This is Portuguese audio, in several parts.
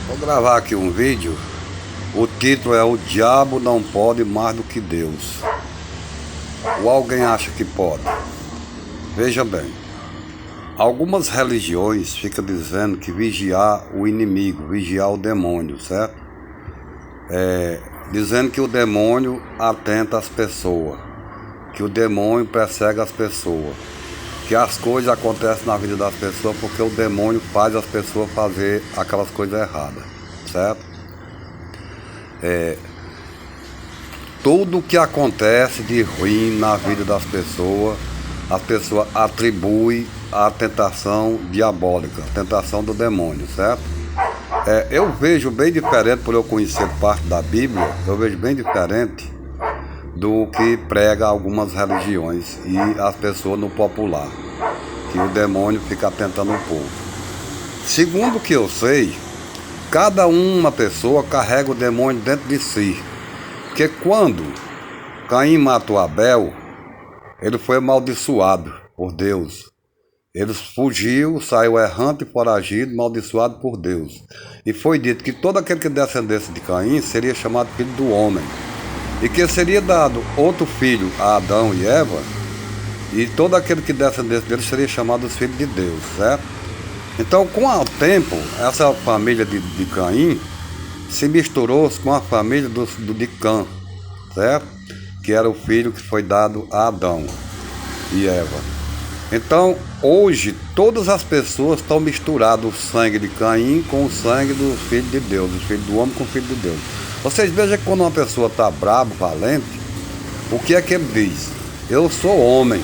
Vou gravar aqui um vídeo. O título é O Diabo Não Pode Mais do que Deus. Ou alguém acha que pode? Veja bem, algumas religiões ficam dizendo que vigiar o inimigo, vigiar o demônio, certo? Dizendo que o demônio atenta às pessoas, que o demônio persegue as pessoas, que as coisas acontecem na vida das pessoas porque o demônio faz as pessoas fazer aquelas coisas erradas, certo? Tudo que acontece de ruim na vida das pessoas, as pessoas atribuem à tentação diabólica, à tentação do demônio, certo? Eu vejo bem diferente, por eu conhecer parte da Bíblia, eu vejo bem diferente do que prega algumas religiões e as pessoas no popular, que o demônio fica tentando o povo. Segundo o que eu sei, cada uma pessoa carrega o demônio dentro de si, porque quando Caim matou Abel, ele foi amaldiçoado por Deus. Ele fugiu, saiu errante e foragido, amaldiçoado por Deus. E foi dito que todo aquele que descendesse de Caim seria chamado filho do homem. E que seria dado outro filho a Adão e Eva, e todo aquele que descendesse dele seria chamado os filhos de Deus, certo? Então, com o tempo, essa família de Caim se misturou com a família de Cã, certo? Que era o filho que foi dado a Adão e Eva. Então, hoje, todas as pessoas estão misturadas, o sangue de Caim com o sangue do filho de Deus, o filho do homem com o filho de Deus. Vocês vejam que quando uma pessoa está bravo, valente, o que é que ele diz? Eu sou homem.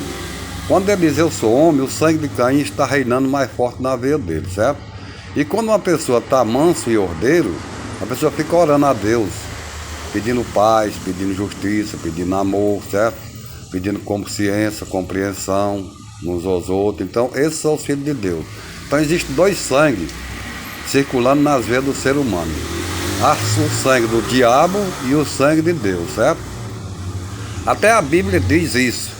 Quando ele diz eu sou homem, o sangue de Caim está reinando mais forte na veia dele, certo? E quando uma pessoa está manso e ordeiro, a pessoa fica orando a Deus, pedindo paz, pedindo justiça, pedindo amor, certo? Pedindo consciência, compreensão uns aos outros. Então, esses são os filhos de Deus. Então, existem dois sangues circulando nas veias do ser humano. O sangue do diabo e o sangue de Deus, certo? Até a Bíblia diz isso,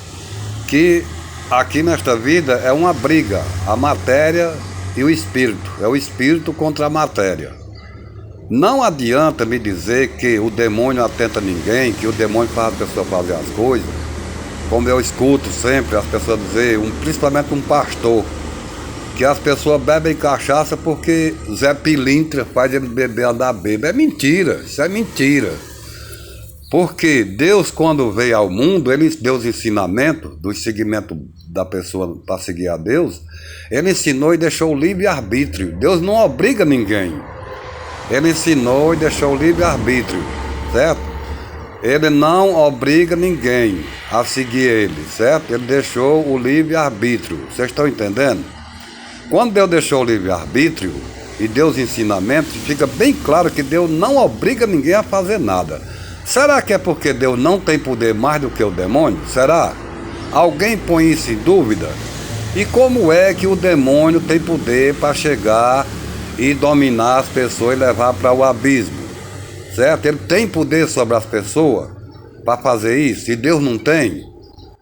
que aqui nesta vida é uma briga, a matéria e o espírito. É o espírito contra a matéria. Não adianta me dizer que o demônio atenta a ninguém, que o demônio faz a pessoa fazer as coisas. Como eu escuto sempre as pessoas dizer, principalmente um pastor, que as pessoas bebem cachaça porque Zé Pilintra faz ele beber, andar bêbado. É mentira, isso é mentira. Porque Deus, quando veio ao mundo, ele deu os ensinamentos, do seguimento da pessoa para seguir a Deus, ele ensinou e deixou o livre-arbítrio. Deus não obriga ninguém. Ele ensinou e deixou o livre-arbítrio, certo? Ele não obriga ninguém a seguir ele, certo? Ele deixou o livre-arbítrio. Vocês estão entendendo? Quando Deus deixou o livre-arbítrio e deu os ensinamentos, fica bem claro que Deus não obriga ninguém a fazer nada. Será que é porque Deus não tem poder mais do que o demônio? Será? Alguém põe isso em dúvida? E como é que o demônio tem poder para chegar e dominar as pessoas e levar para o abismo? Certo? Ele tem poder sobre as pessoas para fazer isso, e Deus não tem.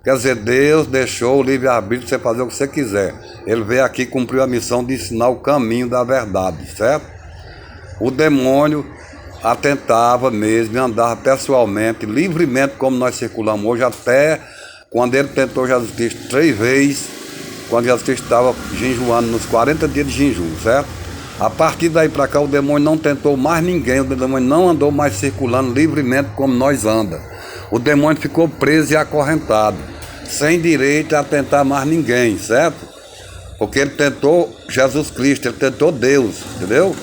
Quer dizer, Deus deixou o livre-arbítrio para você fazer o que você quiser. Ele veio aqui cumprir a missão de ensinar o caminho da verdade, certo? O demônio atentava mesmo e andava pessoalmente, livremente, como nós circulamos hoje, até quando ele tentou Jesus Cristo 3 vezes, quando Jesus Cristo estava jejuando nos 40 dias de jejum, certo? A partir daí para cá o demônio não tentou mais ninguém, o demônio não andou mais circulando livremente como nós anda. O demônio ficou preso e acorrentado, sem direito a tentar mais ninguém, certo? Porque ele tentou Jesus Cristo, ele tentou Deus, entendeu?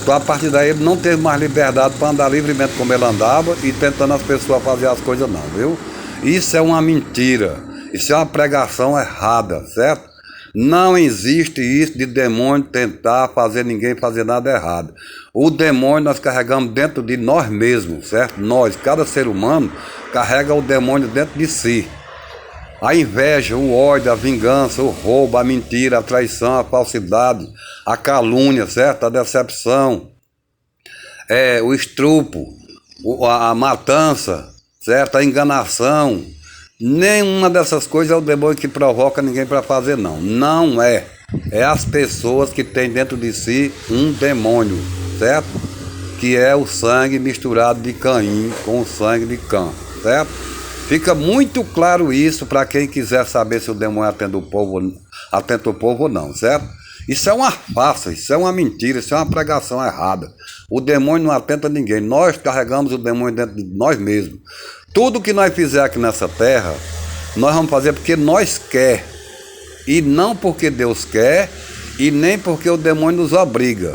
Então a partir daí ele não teve mais liberdade para andar livremente como ele andava e tentando as pessoas fazer as coisas não, viu? Isso é uma mentira, isso é uma pregação errada, certo? Não existe isso de demônio tentar fazer ninguém fazer nada errado. O demônio nós carregamos dentro de nós mesmos, certo? Nós, cada ser humano, carrega o demônio dentro de si. A inveja, o ódio, a vingança, o roubo, a mentira, a traição, a falsidade, a calúnia, certo? A decepção, o estrupo, a matança, certo? A enganação. Nenhuma dessas coisas é o demônio que provoca ninguém para fazer, não. Não é. É as pessoas que têm dentro de si um demônio. certo? Que é o sangue misturado de Caim com o sangue de Cã, certo? Fica muito claro isso para quem quiser saber se o demônio atenta o povo ou não, certo? Isso é uma farsa, isso é uma mentira, isso é uma pregação errada. O demônio não atenta ninguém, nós carregamos o demônio dentro de nós mesmos. Tudo que nós fizer aqui nessa terra, nós vamos fazer porque nós quer, e não porque Deus quer, e nem porque o demônio nos obriga.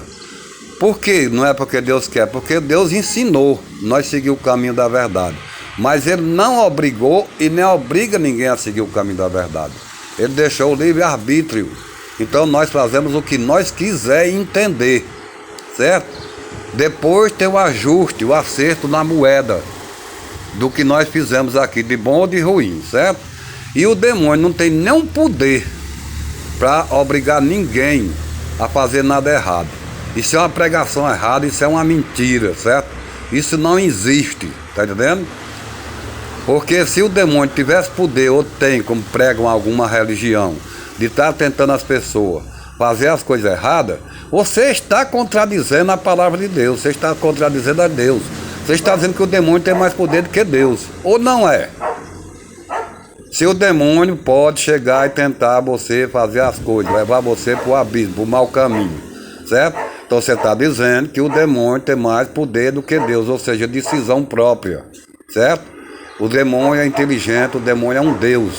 Por quê? Não é porque Deus quer, porque Deus ensinou nós seguir o caminho da verdade. Mas Ele não obrigou e nem obriga ninguém a seguir o caminho da verdade. Ele deixou o livre-arbítrio. Então nós fazemos o que nós quiser entender, certo? Depois tem o ajuste, o acerto na moeda do que nós fizemos aqui, de bom ou de ruim, certo? E o demônio não tem nenhum poder para obrigar ninguém a fazer nada errado. Isso é uma pregação errada, isso é uma mentira, certo? Isso não existe, tá entendendo? Porque se o demônio tivesse poder, ou tem, como pregam alguma religião, de estar tentando as pessoas fazer as coisas erradas, você está contradizendo a palavra de Deus, você está contradizendo a Deus. Você está dizendo que o demônio tem mais poder do que Deus, ou não é? Se o demônio pode chegar e tentar você fazer as coisas, levar você para o abismo, para o mau caminho, certo? Então você está dizendo que o demônio tem mais poder do que Deus, ou seja, decisão própria, certo? O demônio é inteligente, o demônio é um Deus.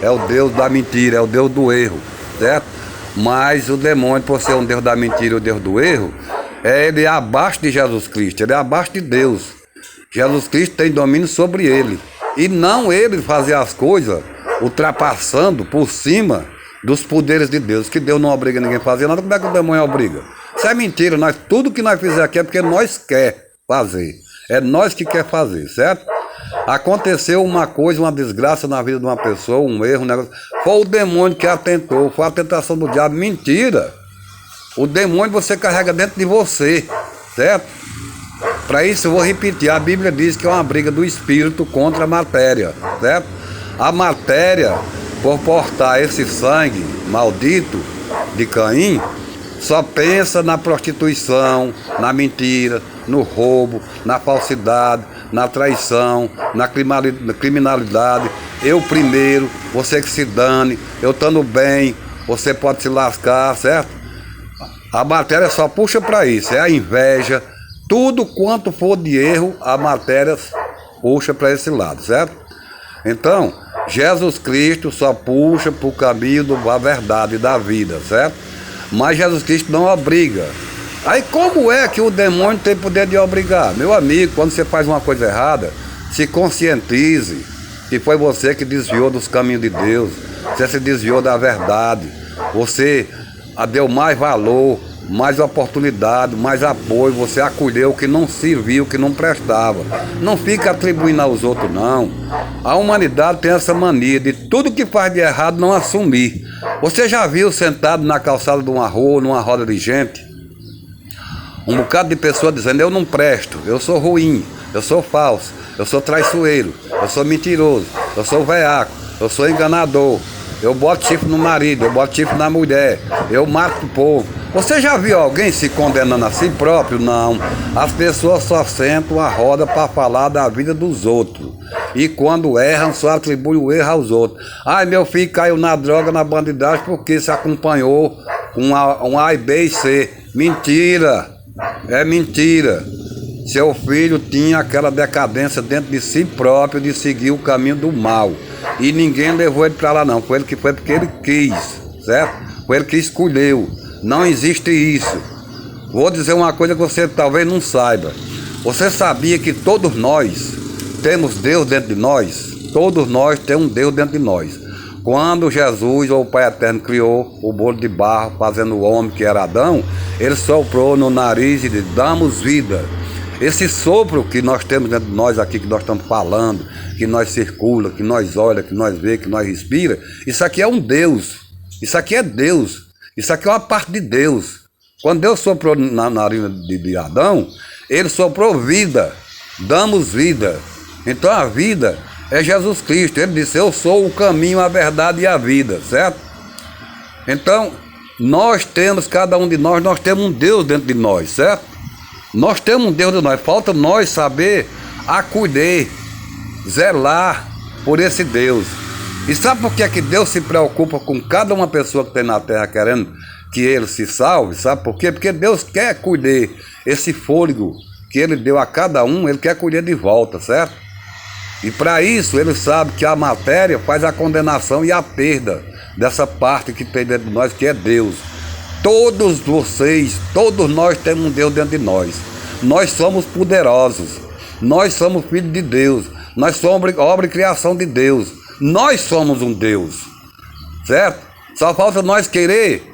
É o Deus da mentira, é o Deus do erro, certo? Mas o demônio, por ser um Deus da mentira e o Deus do erro, ele é abaixo de Jesus Cristo, ele é abaixo de Deus. Jesus Cristo tem domínio sobre ele. E não ele fazer as coisas ultrapassando por cima dos poderes de Deus, que Deus não obriga ninguém a fazer nada. Como é que o demônio obriga? Isso é mentira, tudo que nós fizemos aqui é porque nós quer fazer. É nós que quer fazer, certo? Aconteceu uma coisa, uma desgraça na vida de uma pessoa, um erro, um negócio. Foi o demônio que atentou, foi a tentação do diabo. Mentira! O demônio você carrega dentro de você, certo? Para isso eu vou repetir, a Bíblia diz que é uma briga do espírito contra a matéria, certo? A matéria, por portar esse sangue maldito de Caim, só pensa na prostituição, na mentira, no roubo, na falsidade, na traição, na criminalidade. Eu primeiro, você que se dane, eu estando bem, você pode se lascar, certo? A matéria só puxa para isso, é a inveja, tudo quanto for de erro, a matéria puxa para esse lado, certo? Então, Jesus Cristo só puxa para o caminho da verdade e da vida, certo? Mas Jesus Cristo não obriga. Aí como é que o demônio tem poder de obrigar? Meu amigo, quando você faz uma coisa errada, se conscientize que foi você que desviou dos caminhos de Deus, você se desviou da verdade, você deu mais valor, mais oportunidade, mais apoio, você acolheu o que não serviu, o que não prestava. Não fica atribuindo aos outros, não. A humanidade tem essa mania de tudo que faz de errado não assumir. Você já viu sentado na calçada de uma rua, numa roda de gente, um bocado de pessoa dizendo: eu não presto, eu sou ruim, eu sou falso, eu sou traiçoeiro, eu sou mentiroso, eu sou veaco, eu sou enganador, eu boto chifre no marido, eu boto chifre na mulher, eu mato o povo. Você já viu alguém se condenando a si próprio? Não. As pessoas só sentam a roda para falar da vida dos outros. E quando erram, só atribuem o erro aos outros. Ai, meu filho caiu na droga, na bandidagem, porque se acompanhou com um A, B e C. Mentira! É mentira. Seu filho tinha aquela decadência dentro de si próprio de seguir o caminho do mal. E ninguém levou ele para lá não. Foi ele que foi porque ele quis, certo? Foi ele que escolheu. Não existe isso. Vou dizer uma coisa que você talvez não saiba. Você sabia que todos nós temos Deus dentro de nós? Todos nós temos um Deus dentro de nós. Quando Jesus, ou o Pai Eterno, criou o bolo de barro, fazendo o homem que era Adão, ele soprou no nariz e disse: damos vida. Esse sopro que nós temos dentro de nós aqui, que nós estamos falando, que nós circula, que nós olha, que nós vê, que nós respira, isso aqui é um Deus. Isso aqui é Deus. Isso aqui é uma parte de Deus. Quando Deus soprou na narina de Adão, ele soprou vida. Damos vida. Então a vida é Jesus Cristo. Ele disse: eu sou o caminho, a verdade e a vida, certo? Então, nós temos, cada um de nós temos um Deus dentro de nós, certo? Nós temos um Deus de nós, falta nós saber acolher, zelar por esse Deus. E sabe por que é que Deus se preocupa com cada uma pessoa que tem na terra querendo que ele se salve? Sabe por quê? Porque Deus quer colher esse fôlego que ele deu a cada um, ele quer colher de volta, certo? E para isso ele sabe que a matéria faz a condenação e a perda dessa parte que tem dentro de nós, que é Deus. Todos vocês, todos nós temos um Deus dentro de nós. Nós somos poderosos, nós somos filhos de Deus, nós somos obra e criação de Deus. Nós somos um Deus, certo? Só falta nós querer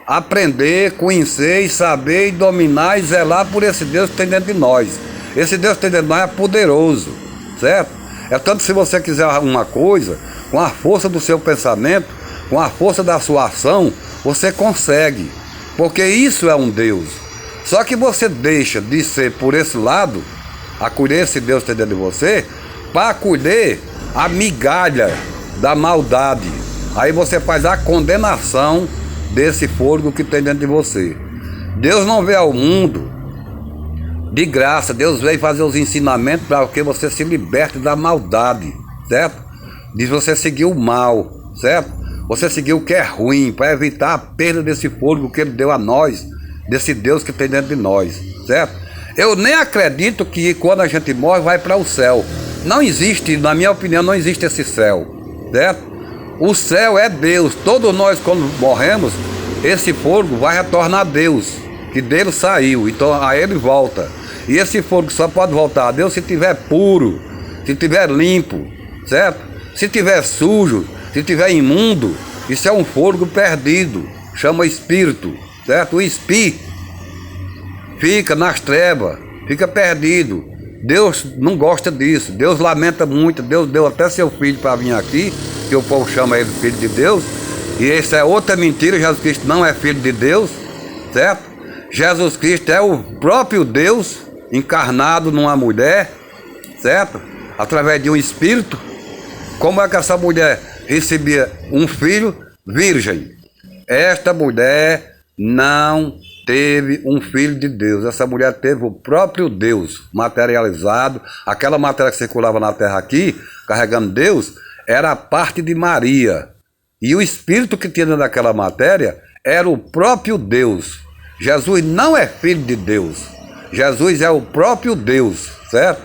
aprender, conhecer e saber e dominar e zelar por esse Deus que tem dentro de nós. Esse Deus que tem dentro de nós é poderoso, certo? É tanto se você quiser uma coisa, com a força do seu pensamento, com a força da sua ação, você consegue, porque isso é um Deus. Só que você deixa de ser por esse lado, acolher esse Deus que tem dentro de você, para acolher a migalha da maldade. Aí você faz a condenação desse fôlego que tem dentro de você. Deus não veio ao mundo de graça. Deus veio fazer os ensinamentos para que você se liberte da maldade, certo? De você seguir o mal, certo? Você seguir o que é ruim, para evitar a perda desse fôlego que ele deu a nós, desse Deus que tem dentro de nós, certo? Eu nem acredito que quando a gente morre vai para o céu. Não existe, na minha opinião, não existe esse céu, certo? O céu é Deus. Todos nós, quando morremos, esse fôlego vai retornar a Deus, que dele saiu, então a ele volta. E esse fôlego só pode voltar a Deus se estiver puro, se estiver limpo, certo? Se estiver sujo, se estiver imundo, isso é um fôlego perdido, chama espírito, certo? O espírito fica nas trevas, fica perdido. Deus não gosta disso, Deus lamenta muito. Deus deu até seu filho para vir aqui, que o povo chama ele de filho de Deus, e isso é outra mentira. Jesus Cristo não é filho de Deus, certo? Jesus Cristo é o próprio Deus encarnado numa mulher, certo? Através de um espírito. Como é que essa mulher recebia um filho virgem? Esta mulher não teve um filho de Deus. Essa mulher teve o próprio Deus materializado. Aquela matéria que circulava na terra aqui, carregando Deus, era a parte de Maria. E o espírito que tinha dentro daquela matéria era o próprio Deus. Jesus não é filho de Deus. Jesus é o próprio Deus, certo?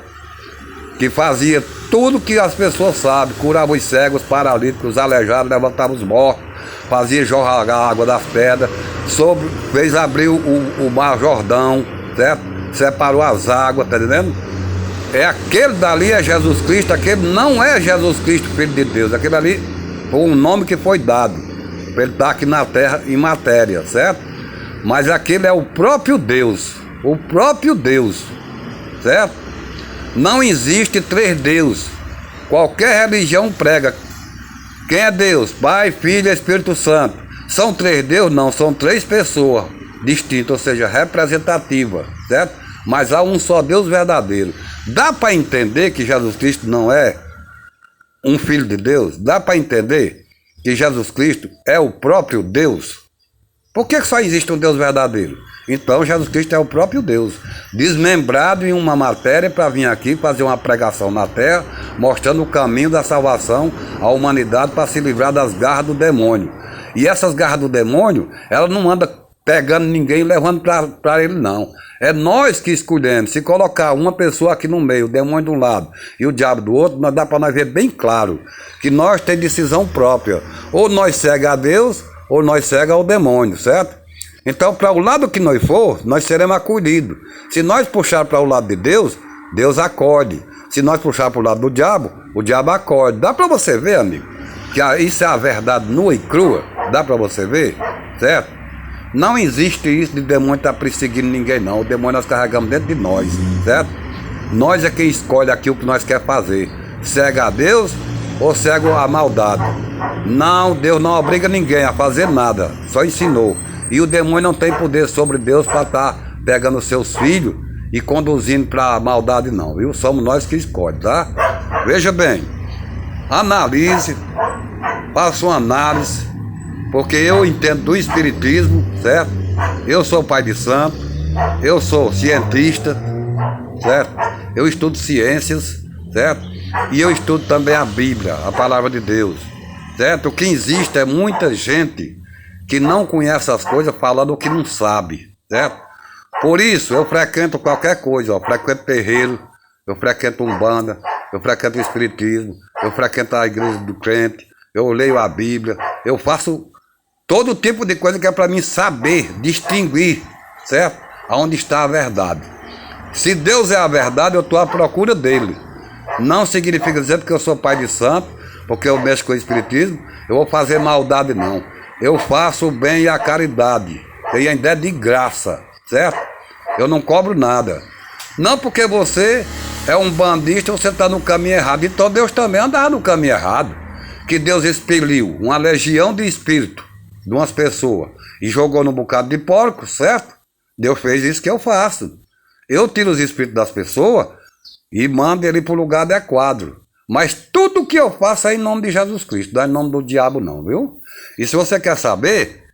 Que fazia tudo que as pessoas sabem. Curava os cegos, os paralíticos, os aleijados, levantava os mortos, fazia jorrar a água das pedras, fez abrir o mar Jordão, certo? Separou as águas, tá entendendo? Aquele dali é Jesus Cristo. Aquele não é Jesus Cristo, filho de Deus. Aquele ali foi um nome que foi dado para ele estar aqui na terra em matéria, certo? Mas aquele é o próprio Deus, certo? Não existe três deuses. Qualquer religião prega. Quem é Deus? Pai, Filho e Espírito Santo. São três deuses? Não, são três pessoas distintas, ou seja, representativas, certo? Mas há um só Deus verdadeiro. Dá para entender que Jesus Cristo não é um filho de Deus? Dá para entender que Jesus Cristo é o próprio Deus? Por que só existe um Deus verdadeiro? Então Jesus Cristo é o próprio Deus, desmembrado em uma matéria para vir aqui fazer uma pregação na terra, mostrando o caminho da salvação à humanidade para se livrar das garras do demônio. E essas garras do demônio, ela não anda pegando ninguém e levando para ele, não. É nós que escolhemos. Se colocar uma pessoa aqui no meio, o demônio de um lado e o diabo do outro, dá para nós ver bem claro que nós temos decisão própria. Ou nós cegamos a Deus, ou nós cegamos ao demônio, certo? Então, para o lado que nós for, nós seremos acolhidos. Se nós puxar para o lado de Deus, Deus acolhe. Se nós puxar para o lado do diabo, o diabo acolhe. Dá para você ver, amigo, que isso é a verdade nua e crua. Dá para você ver, certo? Não existe isso de demônio estar perseguindo ninguém, não. O demônio nós carregamos dentro de nós, certo? Nós é quem escolhe aqui o que nós queremos fazer. Cega a Deus ou cega a maldade. Não, Deus não obriga ninguém a fazer nada, só ensinou. E o demônio não tem poder sobre Deus para estar pegando seus filhos e conduzindo para a maldade, não, viu? Somos nós que escolhemos, tá? Veja bem, analise, faça uma análise, porque eu entendo do espiritismo, certo? Eu sou pai de santo, Eu sou cientista, certo? Eu estudo ciências, certo? E eu estudo também a Bíblia, a palavra de Deus, certo? O que existe é muita gente que não conhece as coisas falando o que não sabe, certo? Por isso eu frequento qualquer coisa, ó. Frequento terreiro, eu frequento umbanda, eu frequento o espiritismo, eu frequento a igreja do crente, eu leio a Bíblia, eu faço todo tipo de coisa que é para mim saber, distinguir, certo? Aonde está a verdade. Se Deus é a verdade, eu estou à procura dele. Não significa dizer porque eu sou pai de santo, porque eu mexo com o espiritismo, eu vou fazer maldade, não. Eu faço o bem e a caridade, e ainda é de graça, certo? Eu não cobro nada. Não porque você é um bandista, você está no caminho errado. Então Deus também andava no caminho errado. Que Deus expeliu uma legião de espírito de umas pessoas e jogou num bocado de porco, certo? Deus fez isso que eu faço. Eu tiro os espíritos das pessoas e mando ele para o lugar adequado. Mas tudo que eu faço é em nome de Jesus Cristo, não é em nome do diabo não, viu? E se você quer saber,